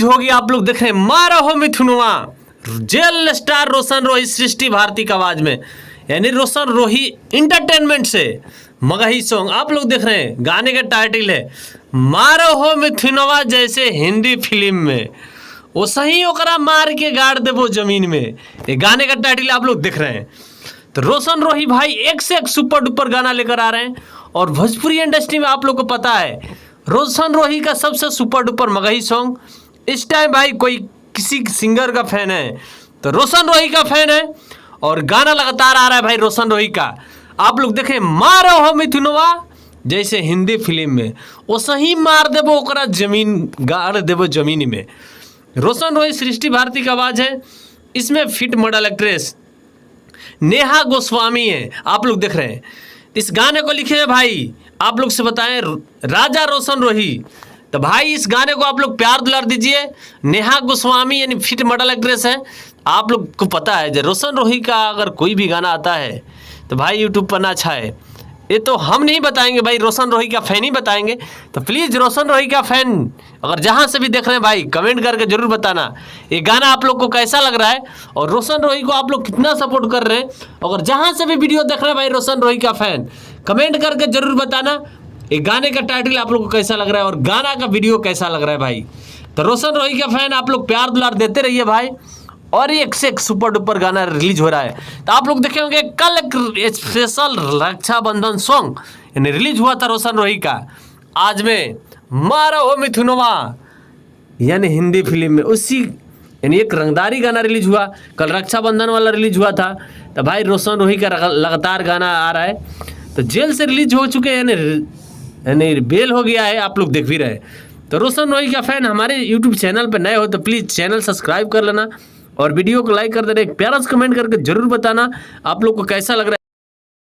Release होगी। आप लोग देख रहे हैं मारा हो मिथुनवा, जेल स्टार रोशन रोही सृष्टि भारती की आवाज में, यानी रोशन रोही इंटरटेनमेंट से मगही सॉन्ग आप लोग देख रहे हैं। गाने का टाइटल है मारो हो मिथुनवा, जैसे हिंदी फिल्म में वो सही ओकरा मार के गाड़ देबो जमीन में। ये गाने का टाइटल आप लोग देख रहे हैं। तो रोशन रोही भाई एक से एक सुपर डुपर गाना लेकर आ रहे हैं। और भोजपुरी इंडस्ट्री में आप लोग को पता है रोशन रोही का सबसे सुपर डुपर मगही सॉन्ग इस टाइम भाई कोई किसी सिंगर का फैन है तो रोशन रोही का फैन है। और गाना लगातार आ रहा है भाई रोशन रोही का। आप लोग देखें मारो हो मिथुनवा, जैसे हिंदी फिल्म में वो सही मार देबो ओकरा जमीन गाड़ देबो जमीन में। रोशन रोही सृष्टि भारती की आवाज़ है। इसमें fit model actress Neha Goswami है। आप लोग देख रहे हैं इस गाने को लिखे हैं भाई, आप लोग से बताएं, राजा रोशन रोही। तो भाई इस गाने को आप लोग प्यार दुलार दीजिए। नेहा गोस्वामी यानी फिट मॉडल एक्ट्रेस है। आप लोग को पता है जब रोशन रोही का अगर कोई भी गाना आता है तो भाई यूट्यूब पर ना अच्छा है। ये तो हम नहीं बताएंगे भाई, रोशन रोही का फैन ही बताएंगे। तो प्लीज़ रोशन रोही का फैन अगर जहाँ से भी देख रहे हैं भाई कमेंट करके जरूर बताना ये गाना आप लोग को कैसा लग रहा है और रोशन रोही को आप लोग कितना सपोर्ट कर रहे हैं। अगर जहाँ से भी वीडियो देख रहे हैं भाई रोशन रोही का फैन कमेंट करके जरूर बताना ये गाने का टाइटल आप लोग को कैसा लग रहा है और गाना का वीडियो कैसा लग रहा है भाई। तो रोशन रोही का फैन आप लोग प्यार दुलार देते रहिए भाई। और एक से एक सुपर डुपर गाना रिलीज हो रहा है। तो आप लोग देखे होंगे कल एक स्पेशल रक्षाबंधन सॉन्ग यानी रिलीज हुआ था रोशन रोही का। आज में मारा हो मिथुनवा यानी हिंदी फिल्म में उसी यानी एक रंगदारी गाना रिलीज हुआ। कल रक्षाबंधन वाला रिलीज हुआ था। तो भाई रोशन रोही का लगातार गाना आ रहा है। तो जेल से रिलीज हो चुके हैं यानी बेल हो गया है, आप लोग देख भी रहे। तो रोशन रोही का फैन हमारे यूट्यूब चैनल पर नए हो तो प्लीज़ चैनल सब्सक्राइब कर लेना और वीडियो को लाइक कर देना। एक प्यारा सा कमेंट करके जरूर बताना आप लोग को कैसा लग रहा है।